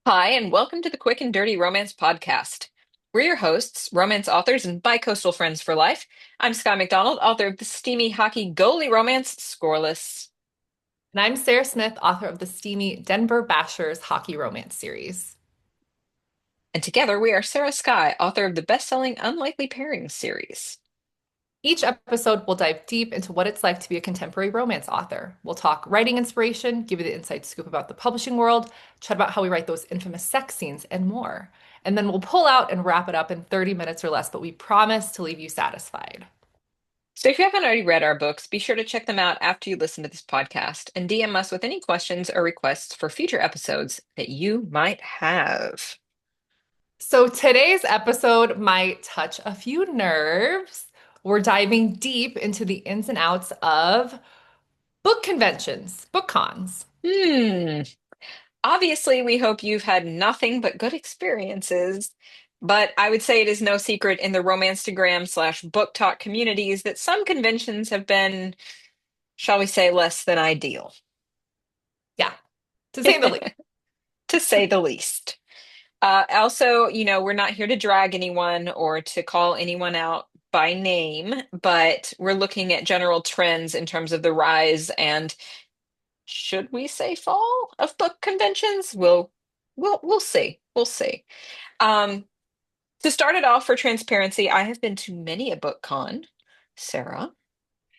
Hi, and welcome to the Quick and Dirty Romance Podcast. We're your hosts, romance authors and bicoastal friends for life. I'm Skye McDonald, author of the steamy hockey goalie romance Scoreless. And I'm Sarah Smith, author of the steamy Denver Bashers hockey romance series. And together we are Sarah Skye, author of the best-selling Unlikely Pairings series. Each episode will dive deep into what it's like to be a contemporary romance author. We'll talk writing inspiration, give you the inside scoop about the publishing world, chat about how we write those infamous sex scenes, and more. And then we'll pull out and wrap it up in 30 minutes or less, but we promise to leave you satisfied. So if you haven't already read our books, be sure to check them out after you listen to this podcast and DM us with any questions or requests for future episodes that you might have. So today's episode might touch a few nerves. We're diving deep into the ins and outs of book conventions, book cons. Hmm. Obviously, we hope you've had nothing but good experiences, but I would say it is no secret in the Romanceagram/book talk communities that some conventions have been, shall we say, less than ideal, Yeah, to say the least. to say the least. Also, we're not here to drag anyone or to call anyone out by name, but we're looking at general trends in terms of the rise and should we say fall of book conventions? We'll see. We'll see. Um, To start it off for transparency, I have been to many a book con, Sarah.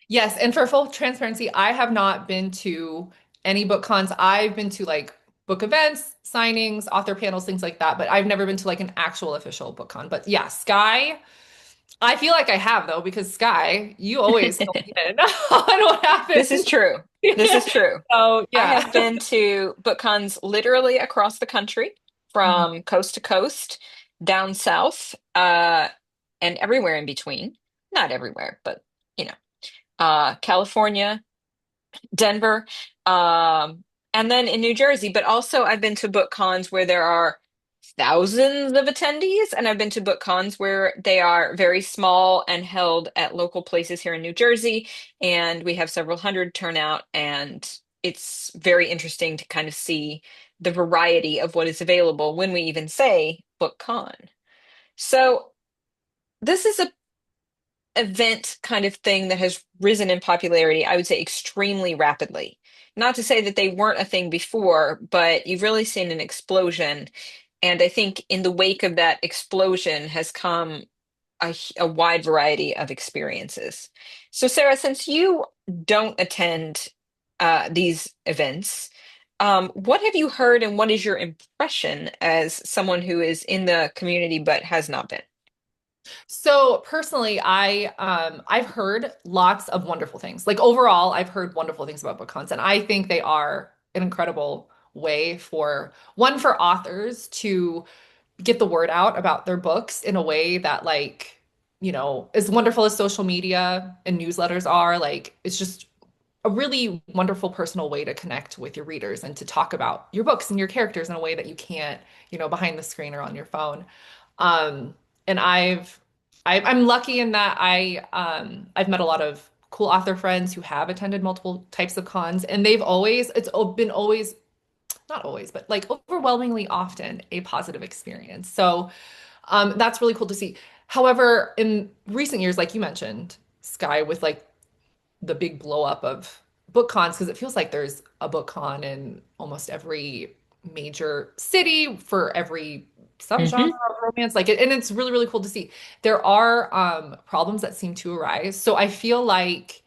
Yes, and for full transparency, I have not been to any book cons. I've been to like book events, signings, author panels, things like that, but I've never been to like an actual official book con. But yeah, Skye, I feel like I have though, because Skye, you always fill me in on what This is happens. true. This is true. So I yeah. have been to book cons literally across the country, Mhm. from coast to coast, down south, and everywhere in between. Not everywhere, but you know, California, Denver, and then in New Jersey. But also, I've been to book cons where there are thousands of attendees, and I've been to book cons where they are very small and held at local places here in New Jersey, and we have several hundred turnout, and it's very interesting to kind of see the variety of what is available when we even say book con. So this is a event kind of thing that has risen in popularity, I would say extremely rapidly. Not to say that they weren't a thing before, but you've really seen an explosion. And I think in the wake of that explosion has come a wide variety of experiences. So, Sarah, since you don't attend these events, what have you heard and what is your impression as someone who is in the community but has not been? So personally, I've heard lots of wonderful things. Like overall, I've heard wonderful things about book cons, and I think they are an incredible way for one for authors to get the word out about their books in a way that as wonderful as social media and newsletters are, like it's just a really wonderful personal way to connect with your readers and to talk about your books and your characters in a way that you can't, behind the screen or on your phone. And I'm lucky in that I've met a lot of cool author friends who have attended multiple types of cons, and it's been always, not always, but like overwhelmingly often a positive experience. So that's really cool to see. However, in recent years, like you mentioned, Skye, with like the big blow up of book cons, because it feels like there's a book con in almost every major city for every subgenre Hmm. of romance. And it's really, really cool to see. There are problems that seem to arise. So I feel like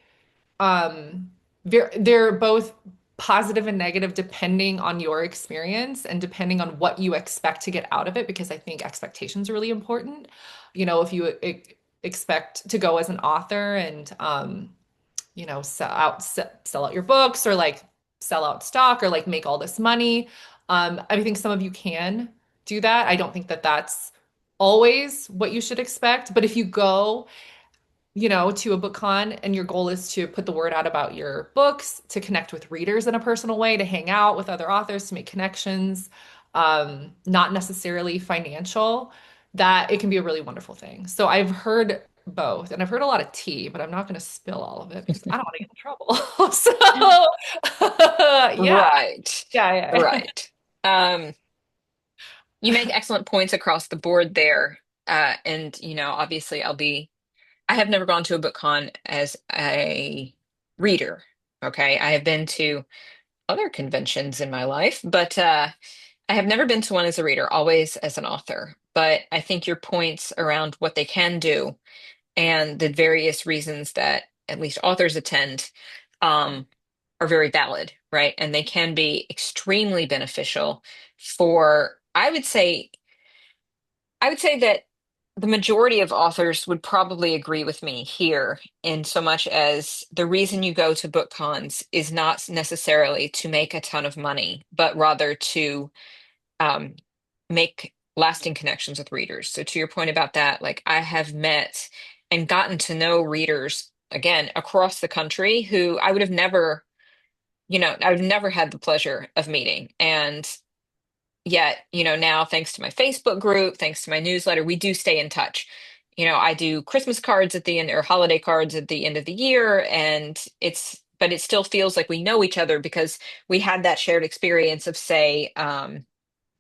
they're both positive and negative depending on your experience and depending on what you expect to get out of it, because I think expectations are really important. If you expect to go as an author and sell out your books or like sell out stock or like make all this money. I think some of you can do that. I don't think that that's always what you should expect, but if you go, to a book con and your goal is to put the word out about your books, to connect with readers in a personal way, to hang out with other authors, to make connections, not necessarily financial, that it can be a really wonderful thing. So I've heard both, and I've heard a lot of tea, but I'm not going to spill all of it because I don't want to get in trouble. So, yeah, Right. yeah, yeah. Right. Um, You make excellent points across the board there. And, obviously I have never gone to a book con as a reader. Okay. I have been to other conventions in my life, but I have never been to one as a reader, always as an author. But I think your points around what they can do and the various reasons that at least authors attend um, are very valid, right? And they can be extremely beneficial for, I would say that the majority of authors would probably agree with me here, in so much as the reason you go to book cons is not necessarily to make a ton of money, but rather to um, make lasting connections with readers. So to your point about that, like I have met and gotten to know readers again across the country who I would have never, I would have never had the pleasure of meeting. And yet, now thanks to my Facebook group, thanks to my newsletter, we do stay in touch. I do Christmas cards at the end or holiday cards at the end of the year, and but it still feels like we know each other because we had that shared experience of, say,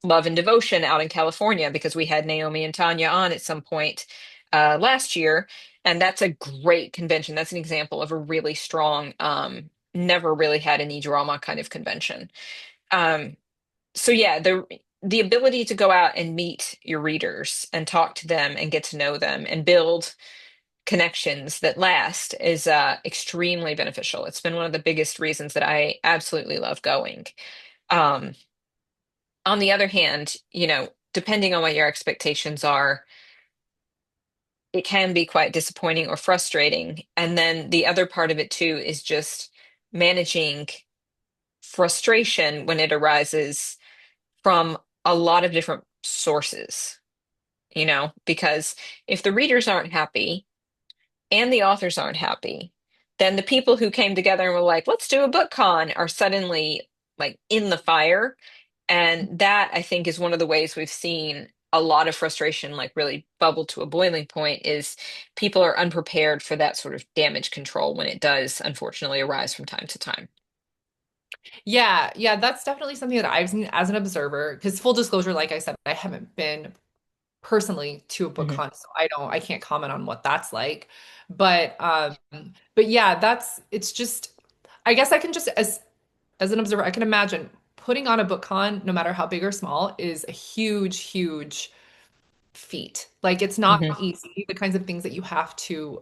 Love and Devotion out in California, because we had Naomi and Tanya on at some point last year. And that's a great convention. That's an example of a really strong, never really had any drama kind of convention. Um, so yeah, the ability to go out and meet your readers and talk to them and get to know them and build connections that last is extremely beneficial. It's been one of the biggest reasons that I absolutely love going. Um, on the other hand, depending on what your expectations are, it can be quite disappointing or frustrating. And then the other part of it too is just managing frustration when it arises from a lot of different sources, because if the readers aren't happy and the authors aren't happy, then the people who came together and were like, let's do a book con are suddenly like in the fire. And that I think is one of the ways we've seen a lot of frustration like really bubble to a boiling point is people are unprepared for that sort of damage control when it does unfortunately arise from time to time. Yeah, yeah, that's definitely something that I've seen as an observer. Because full disclosure, like I said, I haven't been personally to a book Hmm. con, so I can't comment on what that's like. But but yeah, it's just I guess I can just as an observer, I can imagine putting on a book con, no matter how big or small, is a huge, huge feat. Like it's not Hmm. easy, the kinds of things that you have to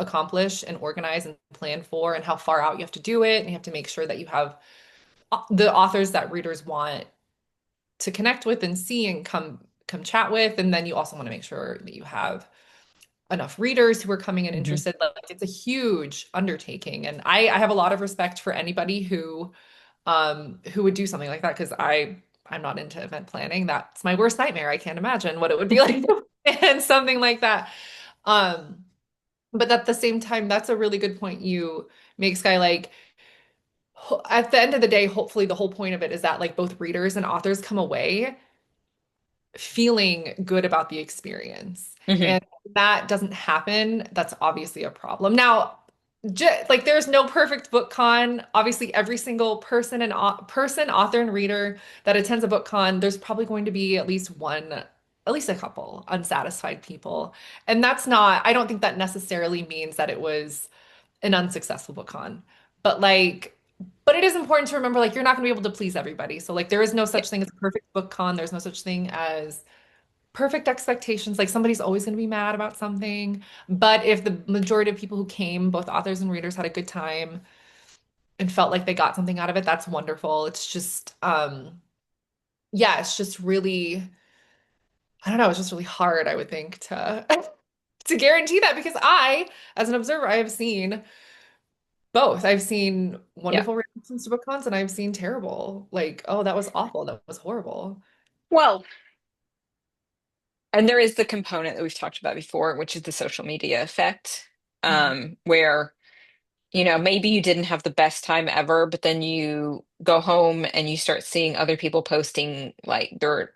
accomplish and organize and plan for, and how far out you have to do it, and you have to make sure that you have the authors that readers want to connect with and see and come chat with. And then you also want to make sure that you have enough readers who are coming in Hmm. interested. Like it's a huge undertaking. And I have a lot of respect for anybody who would do something like that because I'm not into event planning. That's my worst nightmare. I can't imagine what it would be like and something like that. Um, but at the same time, that's a really good point you make, Skye. Like at the end of the day, hopefully the whole point of it is that like both readers and authors come away feeling good about the experience. Hmm. And if that doesn't happen, that's obviously a problem. Now, like there's no perfect book con. Obviously, every single person, author, and reader that attends a book con, there's probably going to be at least one, at least a couple unsatisfied people. And that's not, I don't think that necessarily means that it was an unsuccessful book con. But like, but it is important to remember like you're not going to be able to please everybody. So like there is no Yeah. such thing as a perfect book con. There's no such thing as perfect expectations. Like somebody's always going to be mad about something. But if the majority of people who came, both authors and readers, had a good time and felt like they got something out of it, that's wonderful. It's just, yeah, it's just really, I don't know, it's just really hard, I would think, to to guarantee that because as an observer, I have seen both. I've seen Yeah. wonderful reactions to book cons and I've seen terrible, like, oh, that was awful, that was horrible. Well, and there is the component that we've talked about before, which is the social media effect, where maybe you didn't have the best time ever, but then you go home and you start seeing other people posting like their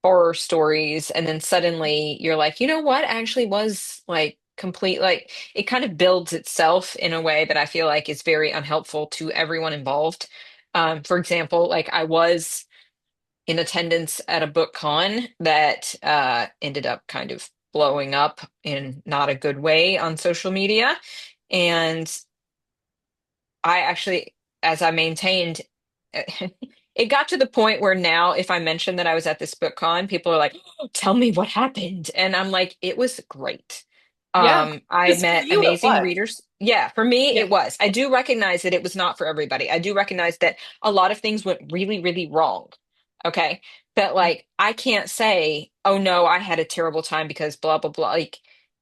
horror stories, and then suddenly you're like, you know what actually was like complete, like it kind of builds itself in a way that I feel like is very unhelpful to everyone involved. For example, like I was in attendance at a book con that ended up kind of blowing up in not a good way on social media. And I actually, as I maintained, it got to the point where now, if I mention that I was at this book con, people are like, "Oh, tell me what happened." And I'm like, it was great. Yeah. I Because for met you it amazing was. readers. Yeah, for me, Yeah. it was. I do recognize that it was not for everybody. I do recognize that a lot of things went really, really wrong. Okay. But like, I can't say, oh no, I had a terrible time because blah, blah, blah. Like,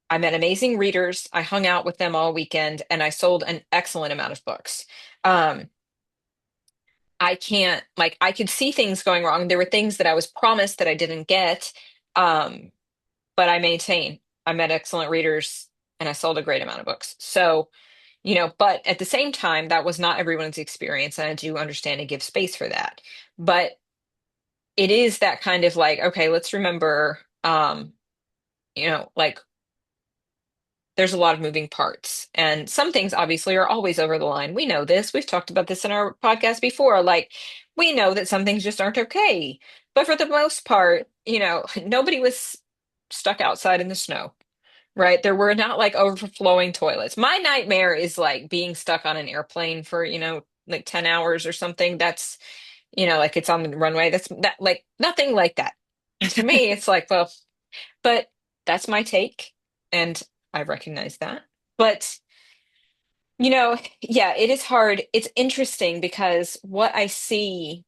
I met amazing readers. I hung out with them all weekend and I sold an excellent amount of books. Um, I can't like I could see things going wrong. There were things that I was promised that I didn't get. Um, but I maintain I met excellent readers and I sold a great amount of books. So, but at the same time, that was not everyone's experience, and I do understand and give space for that. But it is that kind of like, okay, let's remember, like there's a lot of moving parts. And some things obviously are always over the line. We know this. We've talked about this in our podcast before. Like, we know that some things just aren't okay. But for the most part, nobody was stuck outside in the snow, right? There were not like overflowing toilets. My nightmare is like being stuck on an airplane for, like 10 hours or something. That's, like it's on the runway. That's that like nothing like that. And to me, it's like, well, but that's my take, and I recognize that. But, yeah, it is hard. It's interesting because what I see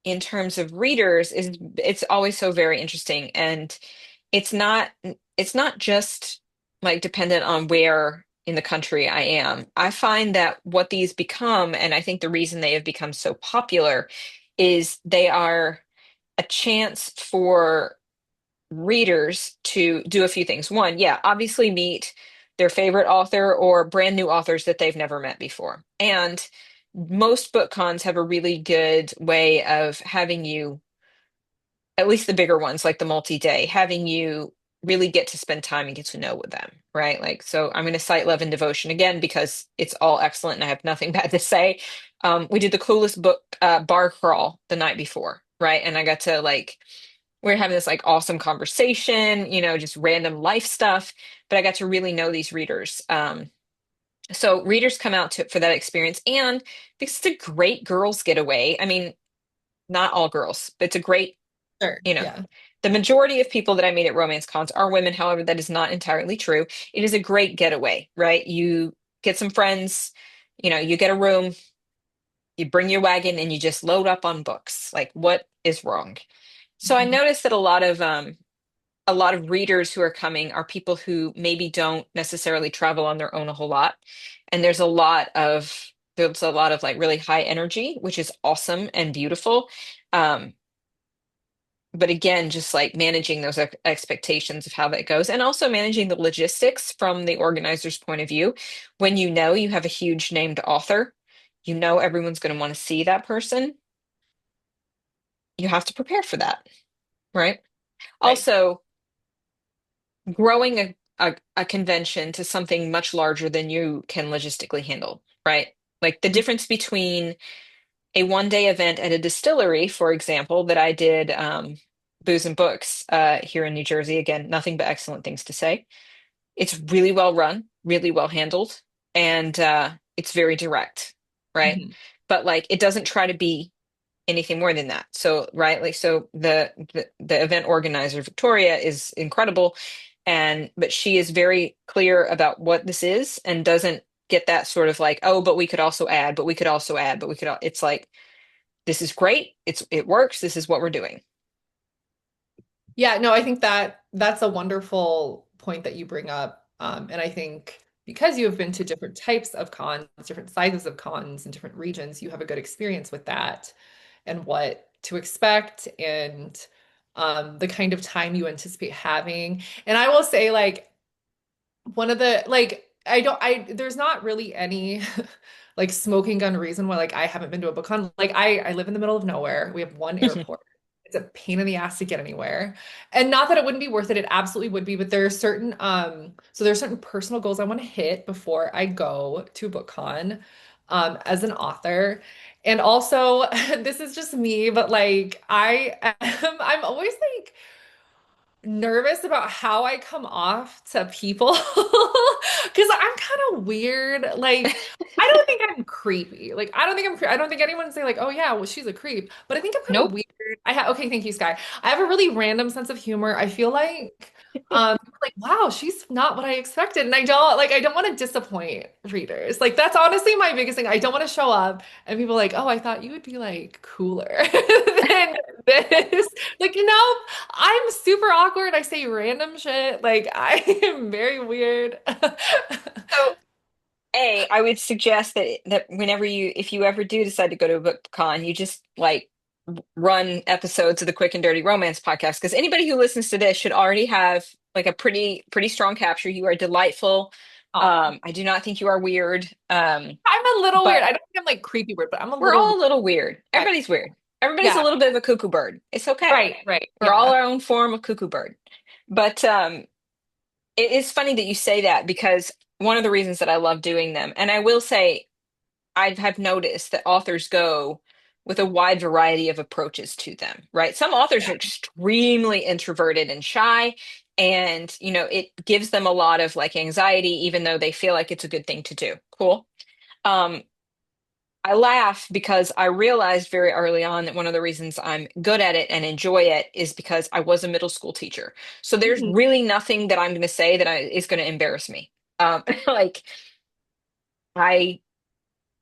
in terms of readers is it's always so very interesting. And it's not it's not just like dependent on where in the country I am. I find that what these become, and I think the reason they have become so popular, is they are a chance for readers to do a few things. One, yeah, obviously meet their favorite author or brand new authors that they've never met before. And most book cons have a really good way of having you, at least the bigger ones like the multi-day, having you really get to spend time and get to know with them, right? Like, so I'm going to cite Love and Devotion again because it's all excellent and I have nothing bad to say. We did the coolest book bar crawl the night before, right? And I got to like we're having this like awesome conversation, just random life stuff. But I got to really know these readers. So readers come out for that experience, and because it's a great girls' getaway. I mean, not all girls, but it's a great, Sure. you know, Yeah. the majority of people that I meet at romance cons are women. However, that is not entirely true. It is a great getaway, right? You get some friends, you get a room, you bring your wagon, and you just load up on books. Like, what is wrong? So I Mhm. noticed that a lot of readers who are coming are people who maybe don't necessarily travel on their own a whole lot. And there's a lot of like really high energy, which is awesome and beautiful. Um, but again, just like managing those expectations of how that goes, and also managing the logistics from the organizer's point of view. When you have a huge named author, everyone's going to want to see that person. You have to prepare for that, right? Right. Also, growing a convention to something much larger than you can logistically handle, right? Like the difference between a 1 day event at a distillery, for example, that I did Booze and Books here in New Jersey. Again, nothing but excellent things to say. It's really well run, really well handled, and it's very direct, right? Mhm. But like it doesn't try to be anything more than that. So, right, like so the event organizer Victoria is incredible, and but she is very clear about what this is and doesn't get that sort of like, oh, but we could also add, but we could also add, but we could it's like this is great. It works. This is what we're doing. Yeah, no, I think that that's a wonderful point that you bring up. And I think because you have been to different types of cons, different sizes of cons in different regions, you have a good experience with that and what to expect and the kind of time you anticipate having. And I will say, like, one of the like there's not really any like smoking gun reason why like I haven't been to a book con. Like I live in the middle of nowhere. We have one airport. It's a pain in the ass to get anywhere. And not that it wouldn't be worth it, it absolutely would be, but there are certain so there's certain personal goals I want to hit before I go to BookCon as an author. And also, this is just me, but like I'm always like nervous about how I come off to people because I'm kind of weird. Like, I don't think I'm creepy. Like, I don't think I don't think anyone say like, "Oh yeah, well she's a creep." But I think I'm kind of Nope. weird. I have okay, thank you, Skye. I have a really random sense of humor. I feel like wow, she's not what I expected, and I don't want to disappoint readers. Like, that's honestly my biggest thing. I don't want to show up and people are like, "Oh, I thought you would be like cooler than this." Like, no. I'm super awkward. I say random shit. Like I am very weird. So, I would suggest that whenever if you ever do decide to go to a book con, you just like run episodes of the Quick and Dirty Romance podcast because anybody who listens to this should already have like a pretty strong capture. You are delightful. Oh, I do not think you are weird. I'm a little weird. But I don't think I'm like creepy weird, but I'm a we're little all weird. a little weird. Right. Everybody's weird. Everybody's a Yeah. little bit of a cuckoo bird. It's okay. Right. Right. We're all Yeah. our own form of cuckoo bird. But it is funny that you say that because one of the reasons that I love doing them, and I will say I have noticed that authors go with a wide variety of approaches to them, right? Some authors Yeah. are extremely introverted and shy, and it gives them a lot of like anxiety, even though they feel like it's a good thing to do. Cool. Um, I laugh because I realized very early on that one of the reasons I'm good at it and enjoy it is because I was a middle school teacher. So there's Mhm. really nothing that I'm going to say that is going to embarrass me. Like I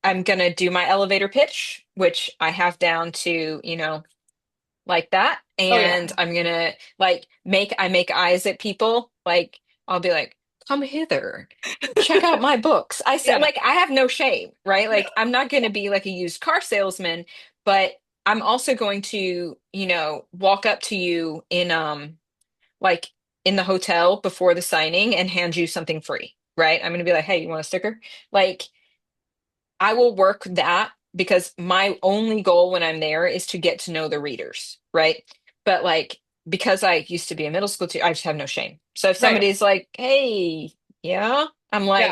I'm gonna do my elevator pitch, which I have down to, like that. Oh And yeah. I'm gonna like I make eyes at people. Like I'll be like, come hither, check out my books. I said Yeah. like I have no shame, right? Like I'm not gonna be like a used car salesman, but I'm also going to, walk up to you in like in the hotel before the signing and hand you something free, right? I'm gonna be like, hey, you want a sticker? Like I will work that because my only goal when I'm there is to get to know the readers, right? But like because I used to be a middle school teacher, I just have no shame. So if Right. somebody's like, "Hey, yeah," I'm Yeah. like,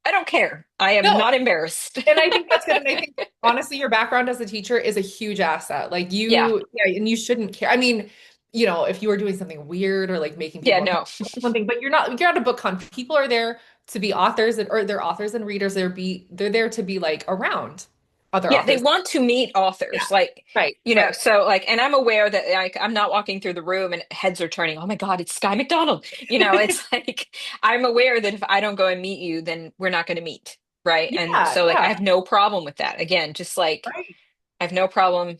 I don't care. I am No, not embarrassed. and I think that's good. And I think honestly, your background as a teacher is a huge asset. Like Yeah. yeah, and you shouldn't care. I mean, if you were doing something weird or like making Yeah, people no. uncomfortable, or something, but you're at a book con. People are there to be authors or they're authors and readers. They're there to be like around other Yeah, they authors. want to meet Yeah. authors. Like, Right. Right. so like, and I'm aware that like I'm not walking through the room and heads are turning. Oh my God, it's Skye McDonald. It's like I'm aware that if I don't go and meet you, then we're not going to meet. Right. And Yeah. so like I Yeah. have no problem with that. Again, just like Right. I have no problem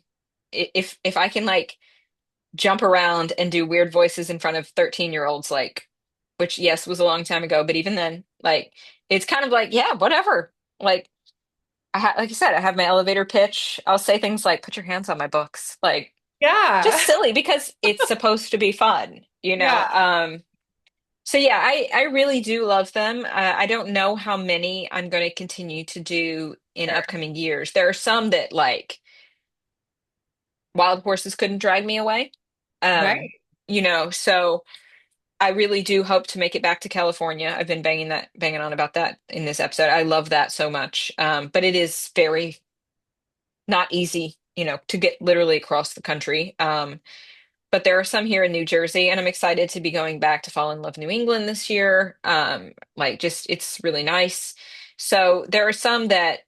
if I can like jump around and do weird voices in front of 13-year-olds, like which yes was a long time ago, but even then, like it's kind of like, yeah, whatever. Like like I said, I have my elevator pitch. I'll say things like, put your hands on my books. Like, Yeah. just silly because it's supposed to be fun, you know? Yeah. So yeah, I really do love them. I don't know how many I'm going to continue to do in Sure. upcoming years. There are some that like wild horses couldn't drag me away. Um, Right. so I really do hope to make it back to California. I've been banging on about that in this episode. I love that so much. But it is very not easy, to get literally across the country. But there are some here in New Jersey, and I'm excited to be going back to fall in love New England this year. Like just it's really nice. So there are some that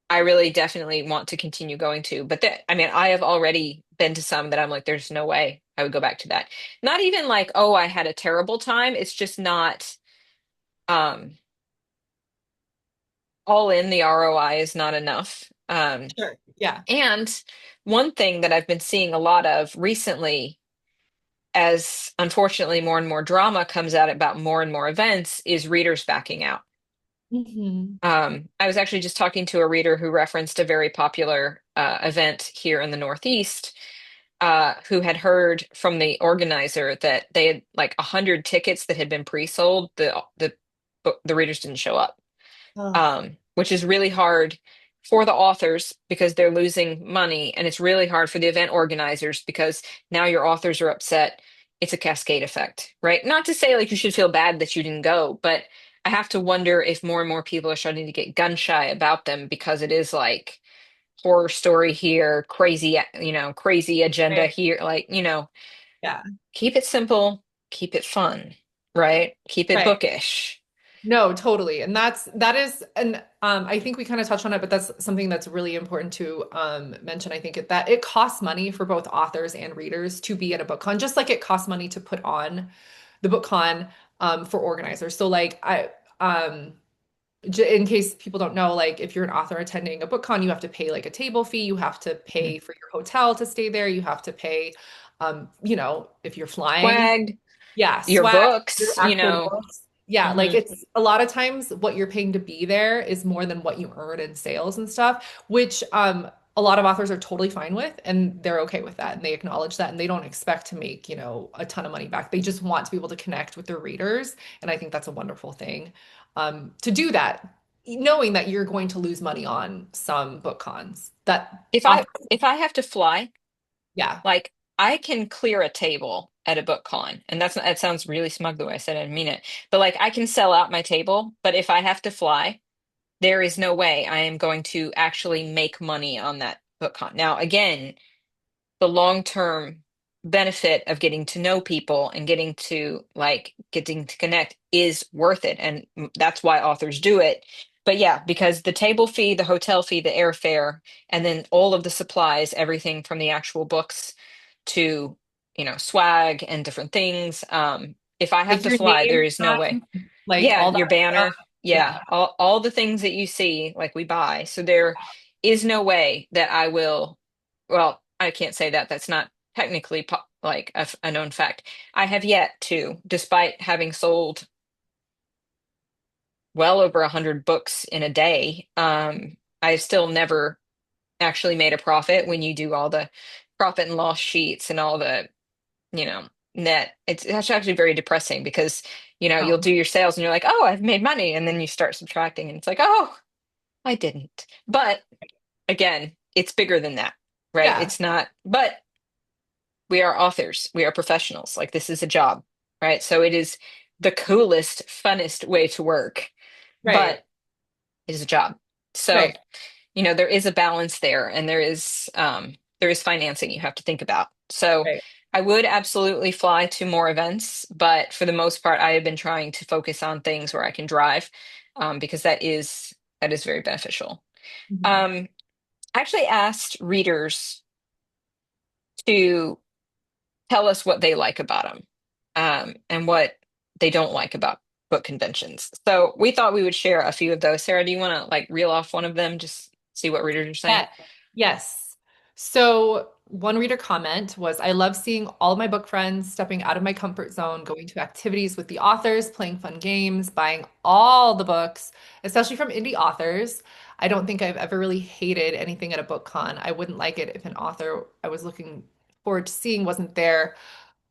I really definitely want to continue going to. But I mean, I have already been to some that I'm like, there's no way I would go back to that. Not even like, oh, I had a terrible time. It's just not um all in the ROI is not enough. Sure. Yeah. And one thing that I've been seeing a lot of recently, as unfortunately more and more drama comes out about more and more events, is readers backing out. Hmm. I was actually just talking to a reader who referenced a very popular event here in the Northeast, who had heard from the organizer that they had like 100 tickets that had been pre-sold. The readers didn't show up, Oh, which is really hard for the authors because they're losing money, and it's really hard for the event organizers because now your authors are upset. It's a cascade effect, right? Not to say like you should feel bad that you didn't go, but I have to wonder if more and more people are starting to get gun shy about them because it is like horror story here, crazy, crazy agenda Right. here. Like, Yeah. keep it simple, keep it fun, right? Keep it Right. bookish. No, totally. And that is, and I think we kind of touched on it, but that's something that's really important to mention. I think that it costs money for both authors and readers to be at a book con, just like it costs money to put on the book con for organizers. So like in case people don't know, like if you're an author attending a book con, you have to pay like a table fee, you have to Mhm. pay for your hotel to stay there, you have to pay, if you're flying, Swag, yeah, your swag, your books, actual books. Yeah, like hmm it's a lot of times what you're paying to be there is more than what you earn in sales and stuff, which a lot of authors are totally fine with and they're okay with that and they acknowledge that and they don't expect to make, a ton of money back. They just want to be able to connect with their readers. And I think that's a wonderful thing to do that, knowing that you're going to lose money on some book cons. That If author, I have to fly, yeah, like I can clear a table at a book con, and that sounds really smug the way I said it, I didn't mean it. But like I can sell out my table, but if I have to fly, there is no way I am going to actually make money on that book con. Now, again, the long-term benefit of getting to know people and getting to connect is worth it. And that's why authors do it. But yeah, because the table fee, the hotel fee, the airfare, and then all of the supplies, everything from the actual books to, swag and different things. If I have like to your fly, there name is no way. sign, like Yeah, all your that stuff. banner. Yeah. Yeah, all the things that you see, like we buy. So there is no way that I will, well, I can't say that. That's not technically like a known fact. I have yet to, despite having sold well over 100 books in a day, I've still never actually made a profit when you do all the profit and loss sheets and all the you know, net. It's actually very depressing because, you'll Oh, do your sales and you're like, oh, I've made money. And then you start subtracting and it's like, oh, I didn't. But again, it's bigger than that, right? yeah, It's not, but we are authors, we are professionals. Like this is a job, right? So it is the coolest, funnest way to work, but right, it is a job. So, right, there is a balance there and there is financing you have to think about. So right. I would absolutely fly to more events, but for the most part, I have been trying to focus on things where I can drive, because that is very beneficial. Mhm. Um, I actually asked readers to tell us what they like about them, and what they don't like about book conventions. So we thought we would share a few of those. Sarah, do you want to like reel off one of them, just see what readers are saying? Yeah. Yes. So one reader comment was, I love seeing all of my book friends stepping out of my comfort zone, going to activities with the authors, playing fun games, buying all the books, especially from indie authors. I don't think I've ever really hated anything at a book con. I wouldn't like it if an author I was looking forward to seeing wasn't there.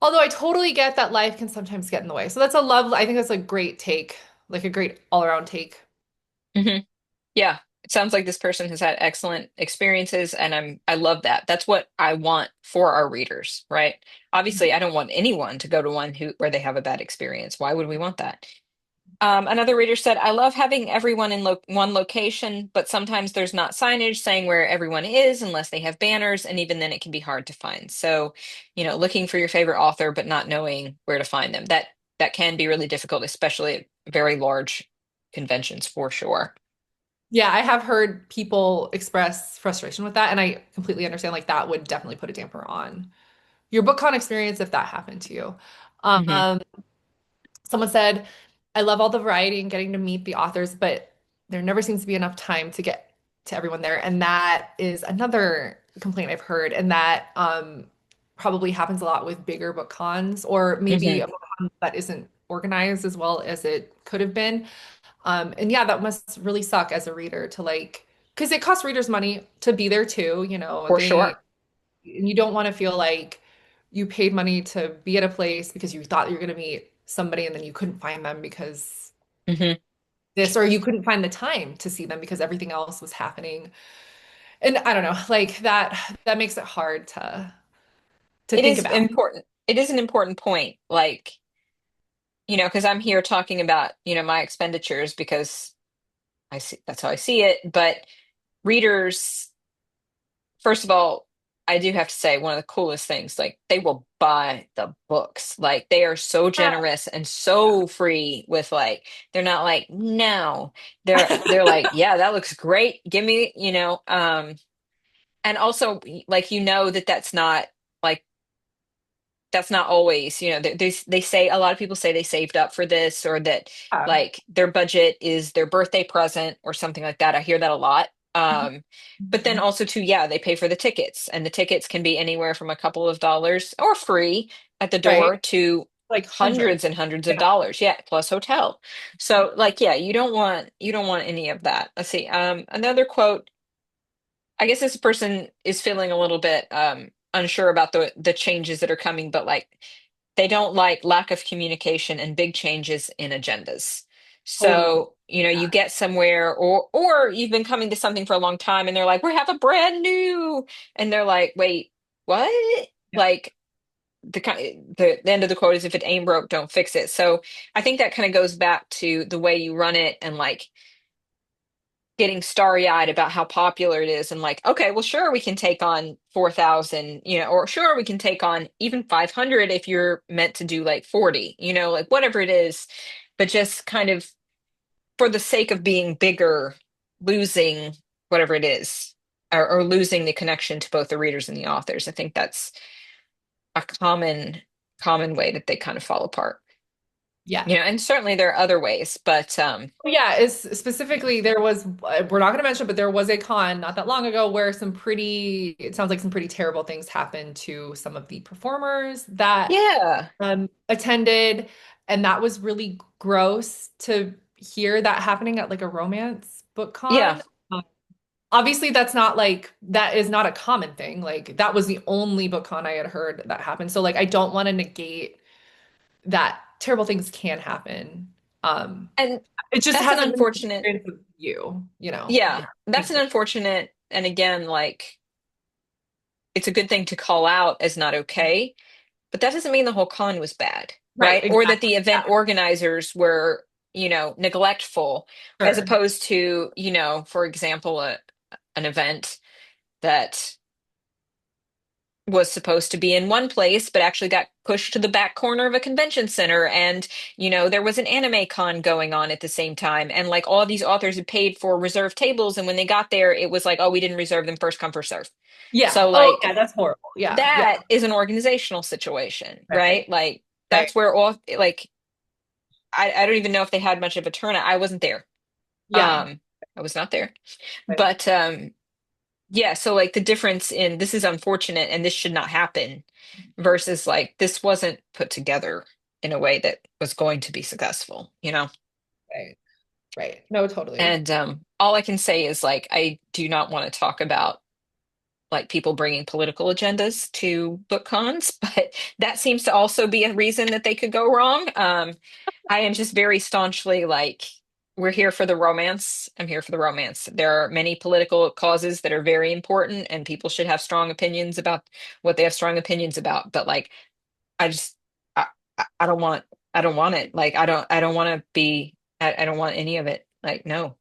Although I totally get that life can sometimes get in the way. So I think that's a great take, like a great all-around take. Hmm. Yeah, it sounds like this person has had excellent experiences, and I love that. That's what I want for our readers, right? Obviously, I don't want anyone to go to one where they have a bad experience. Why would we want that? Another reader said, I love having everyone in one location, but sometimes there's not signage saying where everyone is unless they have banners, and even then it can be hard to find. So, looking for your favorite author, but not knowing where to find them. That can be really difficult, especially at very large conventions for sure. Yeah, I have heard people express frustration with that, and I completely understand. Like that would definitely put a damper on your BookCon experience if that happened to you. Hmm. Um, Someone said, I love all the variety and getting to meet the authors, but there never seems to be enough time to get to everyone there. And that is another complaint I've heard, and that probably happens a lot with bigger book cons, or maybe Hmm. a book con that isn't organized as well as it could have been. And yeah, that must really suck as a reader to like, because it costs readers money to be there too, For sure. and you don't want to feel like you paid money to be at a place because you thought you were going to meet somebody and then you couldn't find them because Hmm. this, or you couldn't find the time to see them because everything else was happening. And I don't know, like that makes it hard to It think is about. important. It is an important point. Like, because I'm here talking about, my expenditures because I see that's how I see it. But readers first of all, I do have to say one of the coolest things, like they will buy the books. Like they are so generous and so free with like they're not like, no. They're like, yeah, that looks great. Give me, and also like that that's not like that's not always, they say a lot of people say they saved up for this or that Yeah. like their budget is their birthday present or something like that. I hear that a lot. But then Mhm. also too, yeah, they pay for the tickets and the tickets can be anywhere from a couple of dollars or free at the Right? door to Like hundreds. hundreds and hundreds of Yeah. dollars. Yeah, plus hotel. So like, yeah, you don't want any of that. Let's see. Another quote, I guess this person is feeling a little bit unsure about the changes that are coming, but like they don't like lack of communication and big changes in agendas. Totally. So, you get somewhere or you've been coming to something for a long time and they're like, "We have a brand new." And they're like, "Wait, what?" Yeah. Like the end of the quote is if it ain't broke, don't fix it. So, I think that kind of goes back to the way you run it and like getting starry-eyed about how popular it is and like, okay, well sure we can take on 4,000, or sure we can take on even 500 if you're meant to do like 40, like whatever it is, but just kind of for the sake of being bigger, losing whatever it is or losing the connection to both the readers and the authors. I think that's a common way that they kind of fall apart. Yeah. And certainly there are other ways, but Yeah, is specifically there was we're not going to mention, but there was a con not that long ago where it sounds like some pretty terrible things happened to some of the performers that yeah, attended, and that was really gross to hear that happening at like a romance book yeah. con. Um, Obviously, that is not a common thing. Like that was the only book con I had heard that happened. So like I don't want to negate that terrible things can happen. Um, And it just that's an hasn't been the unfortunate. experience of Yeah, Yeah. that's an Thankfully. unfortunate, and again, like it's a good thing to call out as not okay, but that doesn't mean the whole con was bad, Right, right? Or that exactly. the event Yeah, organizers were, neglectful, as sure. opposed to, for example, an event that was supposed to be in one place, but actually got pushed to the back corner of a convention center. And, there was an anime con going on at the same time. And like all these authors had paid for reserved tables. And when they got there, it was like, oh, we didn't reserve them first come, first serve. Yeah. So Oh, like yeah, that's horrible. Yeah, yeah. that is an organizational situation, Right, right? Like right. that's where all like I don't even know if they had much of a turnout. I wasn't there. Yeah. Um, I was not there. Right. But yeah, so like the difference in this is unfortunate and this should not happen versus like this wasn't put together in a way that was going to be successful. Right. Right. No, totally. And all I can say is like I do not want to talk about like people bringing political agendas to book cons, but that seems to also be a reason that they could go wrong. I am just very staunchly like, we're here for the romance. I'm here for the romance. There are many political causes that are very important, and people should have strong opinions about what they have strong opinions about. But like, I just, I don't want, I don't want it. Like, I don't want to be, I don't want any of it. Like, no.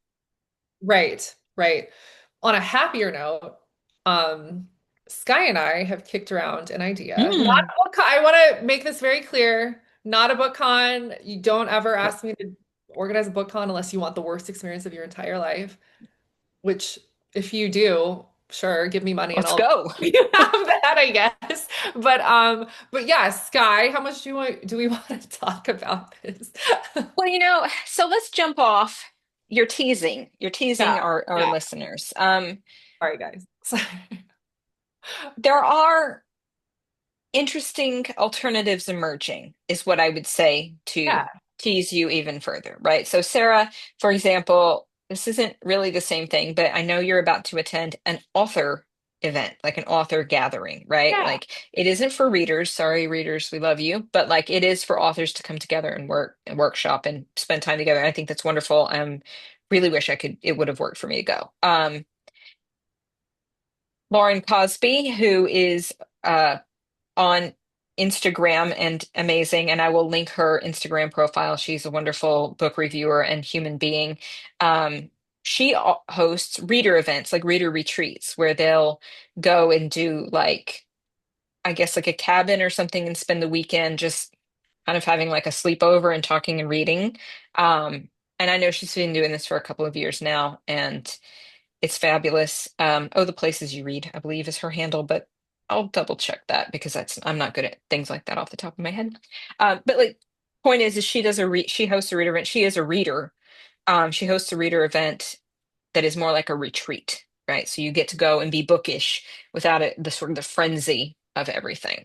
Right. Right. On a happier note, Skye and I have kicked around an idea. Not Mm. a book con. I want to make this very clear. Not a book con. You don't ever ask me to organize a book con unless you want the worst experience of your entire life. Which, if you do, sure, give me money and Let's I'll go. have that, I guess. But yeah, Skye, how much do we want to talk about this? Well, so let's jump off. You're teasing Yeah, our yeah. listeners. Sorry, guys. There are interesting alternatives emerging, is what I would say to Yeah, tease you even further, right? So, Sarah, for example, this isn't really the same thing, but I know you're about to attend an author event, like an author gathering, right? yeah. Like it isn't for readers, sorry, readers, we love you, but like it is for authors to come together and work and workshop and spend time together. I think that's wonderful. Really wish it would have worked for me to go. Lauren Cosby, who is on Instagram and amazing. And I will link her Instagram profile. She's a wonderful book reviewer and human being. Um, she hosts reader events, like reader retreats, where they'll go and do like, I guess, like a cabin or something and spend the weekend just kind of having like a sleepover and talking and reading. Um, and I know she's been doing this for a couple of years now, and it's fabulous. Oh, the places you read, I believe, is her handle, but I'll double check that because I'm not good at things like that off the top of my head. But like, point is she does she hosts a reader event. She is a reader. She hosts a reader event that is more like a retreat, right? So you get to go and be bookish without the sort of the frenzy of everything.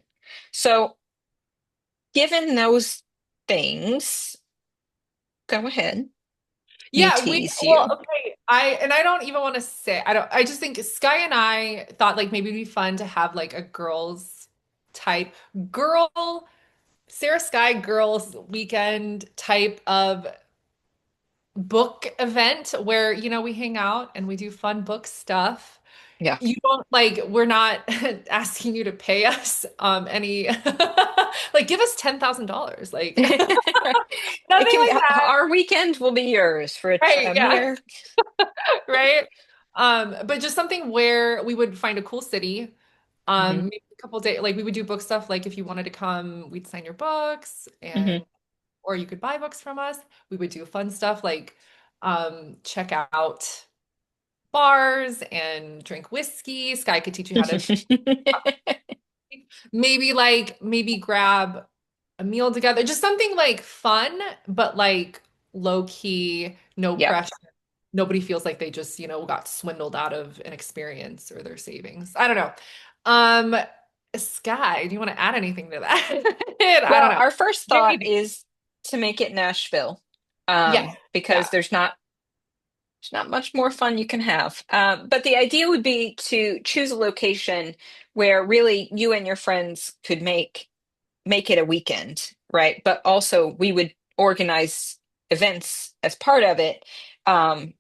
So given those things, go ahead. Me Yeah, tease well, you. okay. I don't even want to say, I just think Sky and I thought like maybe it'd be fun to have like a girls type girl, Sarah Sky girls weekend type of book event where, we hang out and we do fun book stuff. Yeah. You don't like, we're not asking you to pay us any like give us $10,000. Like It nothing can, like that. our weekend will be yours for Right. a Yeah. mere. Right. But just something where we would find a cool city. Mhm, Maybe a couple days, like we would do book stuff. Like if you wanted to come, we'd sign your books mhm. and or you could buy books from us. We would do fun stuff like check out bars and drink whiskey. Sky could teach you how to maybe grab a meal together. Just something like fun, but like low key, no Yep. pressure. Nobody feels like they just, got swindled out of an experience or their savings. I don't know. Um, Sky, do you want to add anything to that? I don't Well, know. our first thought Maybe. is to make it Nashville, Yes. because Yeah. there's not much more fun you can have. But the idea would be to choose a location where really you and your friends could make it a weekend, right? But also we would organize events as part of it. Um,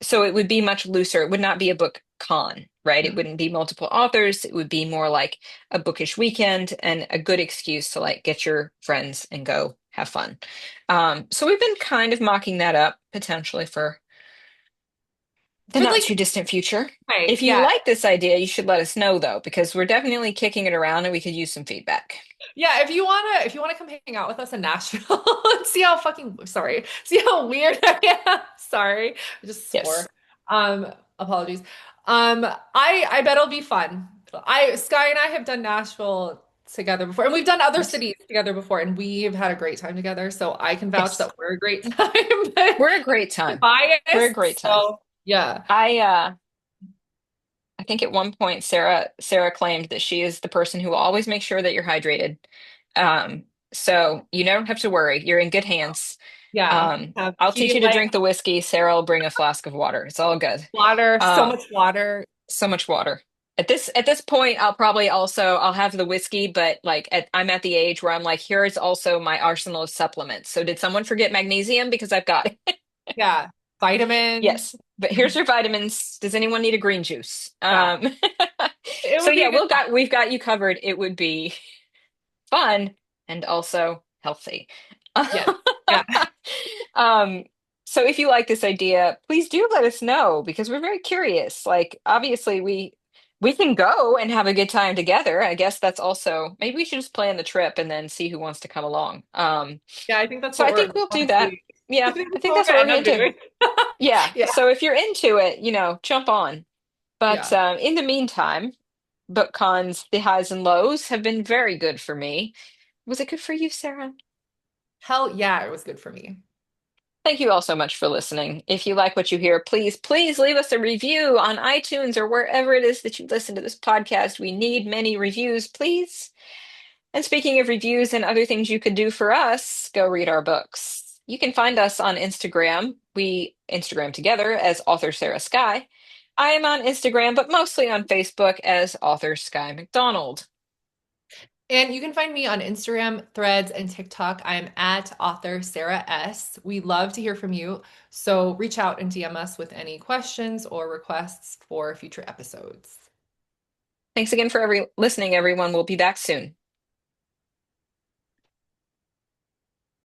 so it would be much looser. It would not be a book con, right? It Yeah. wouldn't be multiple authors. It would be more like a bookish weekend and a good excuse to like get your friends and go have fun. So we've been kind of mocking that up potentially for the For not like, too distant future. right, If you yeah. like this idea, you should let us know though, because we're definitely kicking it around and we could use some feedback. Yeah, if you wanna come hang out with us in Nashville and see how fucking sorry, see how weird I am. Sorry, I just swore. Yes. Apologies. I bet it'll be fun. I Sky and I have done Nashville together before, and we've done other Yes. cities together before, and we've had a great time together. So I can vouch Yes. that we're a great time, but We're a great time. We're a great biased. time. So yeah. I think at one point Sarah claimed that she is the person who will always make sure that you're hydrated. So you don't have to worry. You're in good hands. Yeah. Have I'll teach you to Pedialyte, drink the whiskey. Sarah will bring a flask of water. It's all good. water, so Um, much water. so much water. At this point, I'll have the whiskey, but like I'm at the age where I'm like, here's also my arsenal of supplements. So did someone forget magnesium? Because I've got it. Yeah. Vitamins. Yes, but here's your vitamins. Does anyone need a green juice? Yeah. It So would be yeah, a good time. we've got you covered. It would be fun and also healthy. Yes. Yeah. Um, so if you like this idea, please do let us know because we're very curious. Like obviously we can go and have a good time together. I guess that's also maybe we should just plan the trip and then see who wants to come along. Yeah, I think that's So what I we're think we'll do that. honestly, I Yeah, think I that's think what that's we're what gonna we're end gonna up do. doing. Yeah. Yeah. So if you're into it, jump on. But Yeah. in the meantime, book cons, the highs and lows have been very good for me. Was it good for you, Sarah? Hell yeah, it was good for me. Thank you all so much for listening. If you like what you hear, please leave us a review on iTunes or wherever it is that you listen to this podcast. We need many reviews, please. And speaking of reviews and other things you could do for us, go read our books. You can find us on Instagram. We Instagram together as author Sarah Skye. I am on Instagram, but mostly on Facebook as author Skye McDonald. And you can find me on Instagram, Threads, and TikTok. I'm at author Sarah S. We love to hear from you. So reach out and DM us with any questions or requests for future episodes. Thanks again for listening, everyone. We'll be back soon.